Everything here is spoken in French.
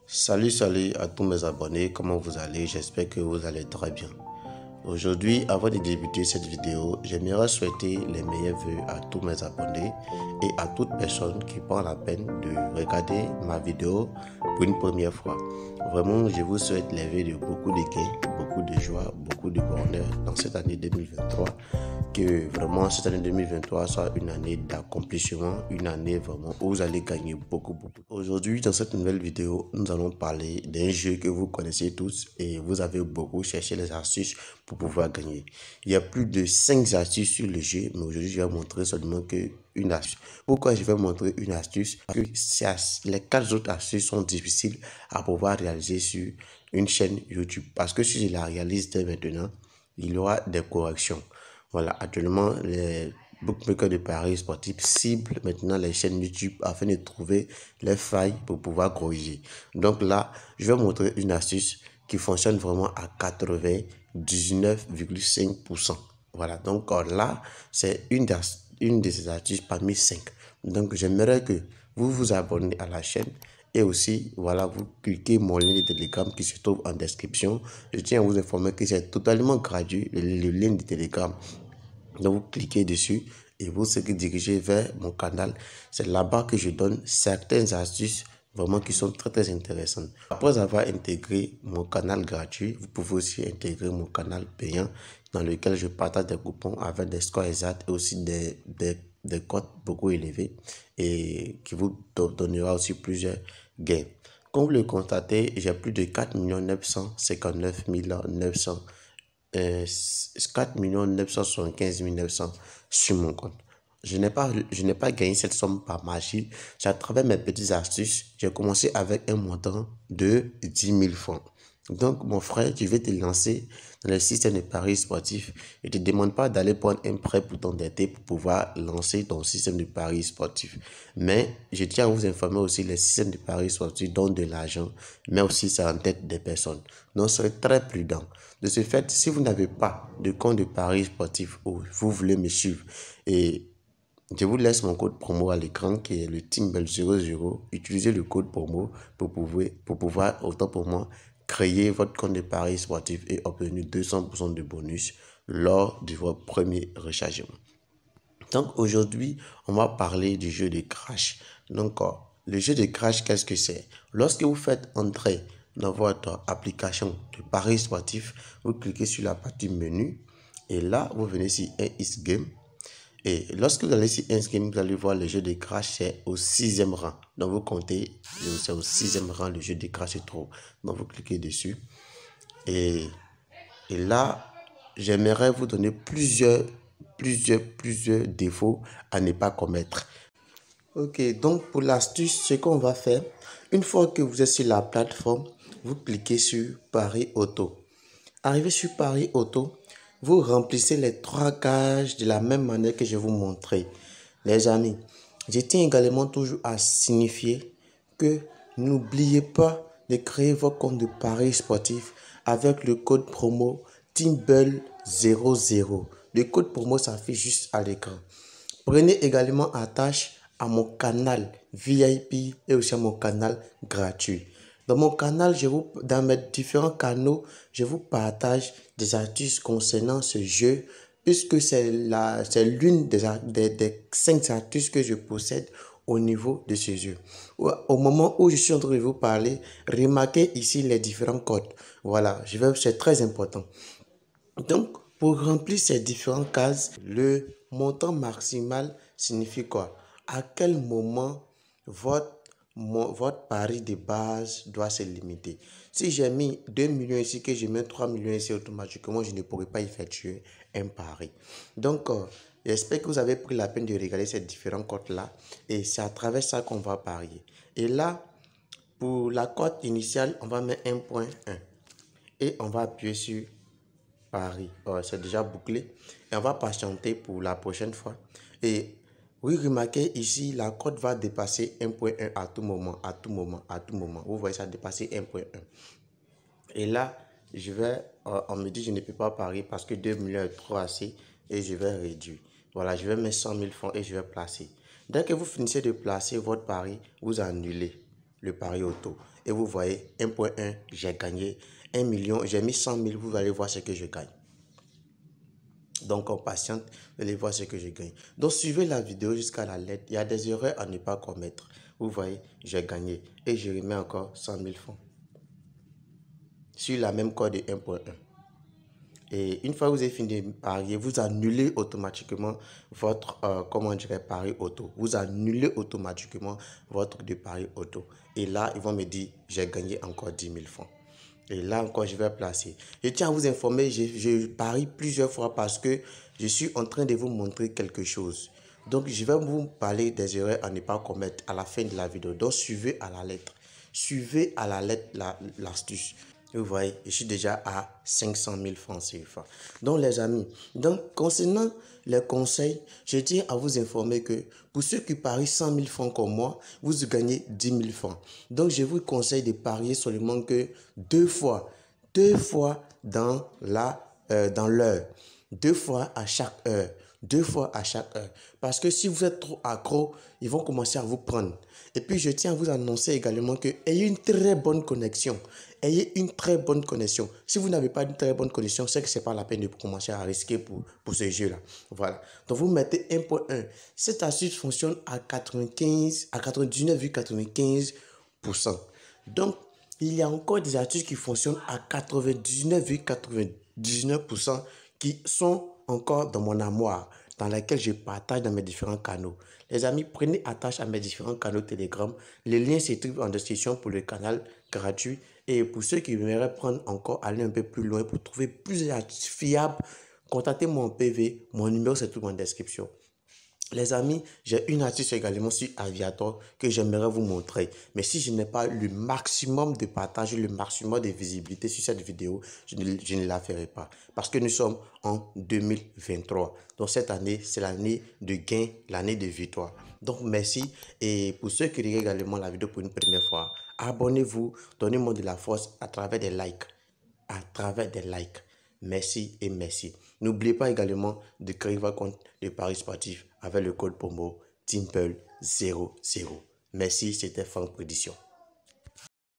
Salut à tous mes abonnés, comment vous allez? J'espère que vous allez très bien. Aujourd'hui, avant de débuter cette vidéo, j'aimerais souhaiter les meilleurs vœux à tous mes abonnés et à toute personne qui prend la peine de regarder ma vidéo pour une première fois. Vraiment, je vous souhaite les vœux de beaucoup de gains, beaucoup de joie, beaucoup de bonheur dans cette année 2023. Que vraiment cette année 2023 soit une année d'accomplissement, une année vraiment où vous allez gagner beaucoup. Aujourd'hui, dans cette nouvelle vidéo, nous allons parler d'un jeu que vous connaissez tous et vous avez beaucoup cherché les astuces pour pouvoir gagner. Il y a plus de 5 astuces sur le jeu, mais aujourd'hui, je vais montrer seulement une astuce. Pourquoi je vais montrer une astuce? Parce que les 4 autres astuces sont difficiles à pouvoir réaliser sur une chaîne YouTube. Parce que si je la réalise dès maintenant, il y aura des corrections. Voilà, actuellement, les bookmakers de paris sportifs ciblent maintenant les chaînes YouTube afin de trouver les failles pour pouvoir corriger. Donc là, je vais montrer une astuce qui fonctionne vraiment à 99,5%. Voilà, donc là, c'est une de ces astuces parmi 5. Donc j'aimerais que vous vous abonnez à la chaîne. Et aussi, voilà, vous cliquez mon lien de Telegram qui se trouve en description. Je tiens à vous informer que c'est totalement gratuit, le lien de Telegram. Donc, vous cliquez dessus et vous serez dirigé vers mon canal. C'est là-bas que je donne certaines astuces vraiment qui sont très intéressantes. Après avoir intégré mon canal gratuit, vous pouvez aussi intégrer mon canal payant dans lequel je partage des coupons avec des scores exacts et aussi des cotes beaucoup élevés et qui vous donnera aussi plusieurs gains. Comme vous le constatez, j'ai plus de 4 959 900 4 975 900 sur mon compte. Je n'ai pas gagné cette somme par magie. C'est à travers mes petites astuces. J'ai commencé avec un montant de 10 000 francs. Donc, mon frère, tu vais te lancer dans le système de paris sportifs. Je ne te demande pas d'aller prendre un prêt pour t'endetter pour pouvoir lancer ton système de paris sportifs. Mais je tiens à vous informer aussi, les systèmes de paris sportifs donnent de l'argent, mais aussi c'est en tête des personnes. Donc, soyez très prudent. De ce fait, si vous n'avez pas de compte de paris sportifs ou vous voulez me suivre, et je vous laisse mon code promo à l'écran qui est le TeamBell00. Utilisez le code promo pour pouvoir, autant pour moi, créer votre compte de paris sportif et obtenir 200% de bonus lors de votre premier rechargement. Donc aujourd'hui, on va parler du jeu de Crash. Donc le jeu de Crash, qu'est-ce que c'est? Lorsque vous faites entrer dans votre application de paris sportif, vous cliquez sur la partie menu et là, vous venez sur Is Game. Et lorsque vous allez sur Game, vous allez voir le jeu de Crash, c'est au 6e rang. Donc vous comptez, c'est au 6e rang, le jeu de Crash se trouve. Donc vous cliquez dessus. Et là, j'aimerais vous donner plusieurs défauts à ne pas commettre. Ok, donc pour l'astuce, ce qu'on va faire, une fois que vous êtes sur la plateforme, vous cliquez sur Paris Auto. Arrivé sur Paris Auto, vous remplissez les 3 cases de la même manière que je vous montrais. Les amis, je tiens également toujours à signifier que n'oubliez pas de créer votre compte de paris sportif avec le code promo TeamBell00. Le code promo s'affiche juste à l'écran. Prenez également attache à mon canal VIP et aussi à mon canal gratuit. Dans mon canal, dans mes différents canaux, je vous partage des astuces concernant ce jeu puisque c'est l'une des 5 astuces que je possède au niveau de ce jeu. Au moment où je suis en train de vous parler, remarquez ici les différents codes. Voilà, c'est très important. Donc, pour remplir ces différentes cases, le montant maximal signifie quoi? À quel moment votre pari de base doit se limiter? Si j'ai mis 2 millions ici, que je mets 3 millions ici, automatiquement, je ne pourrai pas effectuer un pari. Donc, j'espère que vous avez pris la peine de regarder ces différents codes-là. Et c'est à travers ça qu'on va parier. Et là, pour la cote initiale, on va mettre 1.1. Et on va appuyer sur Paris. C'est déjà bouclé. Et on va patienter pour la prochaine fois. Et oui, remarquez ici, la cote va dépasser 1.1 à tout moment, à tout moment, à tout moment. Vous voyez ça dépasser 1.1. Et là, on me dit je ne peux pas parier parce que 2 millions est trop assez et je vais réduire. Voilà, je vais mettre 100 000 francs et je vais placer. Dès que vous finissez de placer votre pari, vous annulez. le pari auto. Et vous voyez, 1.1, j'ai gagné 1 million. J'ai mis 100 000, vous allez voir ce que je gagne. Donc, on patiente, vous allez voir ce que je gagne. Donc, suivez la vidéo jusqu'à la lettre. Il y a des erreurs à ne pas commettre. Vous voyez, j'ai gagné. Et je remets encore 100 000 francs. Sur la même code de 1.1. Et une fois que vous avez fini de parier, vous annulez automatiquement votre, pari auto. Vous annulez automatiquement votre de pari auto. Et là, ils vont me dire, j'ai gagné encore 10 000 francs. Et là encore, je vais placer. Je tiens à vous informer, je parie plusieurs fois parce que je suis en train de vous montrer quelque chose. Donc, je vais vous parler des erreurs à ne pas commettre à la fin de la vidéo. Donc, suivez à la lettre. Suivez à la lettre l'astuce. Vous voyez, je suis déjà à 500 000 francs CFA. Donc, les amis, concernant les conseils, je tiens à vous informer que pour ceux qui parient 100 000 francs comme moi, vous gagnez 10 000 francs. Donc, je vous conseille de parier seulement que deux fois dans l'heure, 2 fois à chaque heure. 2 fois à chaque heure. Parce que si vous êtes trop accro, ils vont commencer à vous prendre. Et puis, je tiens à vous annoncer également que ayez une très bonne connexion. Ayez une très bonne connexion. Si vous n'avez pas une très bonne connexion, c'est que ce n'est pas la peine de commencer à risquer pour ce jeu-là. Voilà. Donc, vous mettez 1.1. Cette astuce fonctionne à 99,95%. Donc, il y a encore des astuces qui fonctionnent à 99,99% qui sont encore dans mon armoire, dans laquelle je partage dans mes différents canaux. Les amis, prenez attache à mes différents canaux Telegram. Les liens se trouvent en description pour le canal gratuit. Et pour ceux qui aimeraient prendre encore, aller un peu plus loin pour trouver plus fiable, contactez-moi en PV. Mon numéro se trouve en description. Les amis, j'ai une astuce également sur Aviator que j'aimerais vous montrer. Mais si je n'ai pas le maximum de partage, le maximum de visibilité sur cette vidéo, je ne la ferai pas. Parce que nous sommes en 2023. Donc cette année, c'est l'année de gain, l'année de victoire. Donc merci. Et pour ceux qui regardent également la vidéo pour une première fois, abonnez-vous, donnez-moi de la force à travers des likes. À travers des likes. Merci et merci. N'oubliez pas également de créer votre compte de paris sportif avec le code promo TIMPLE00. Merci, c'était Franck Prédiction.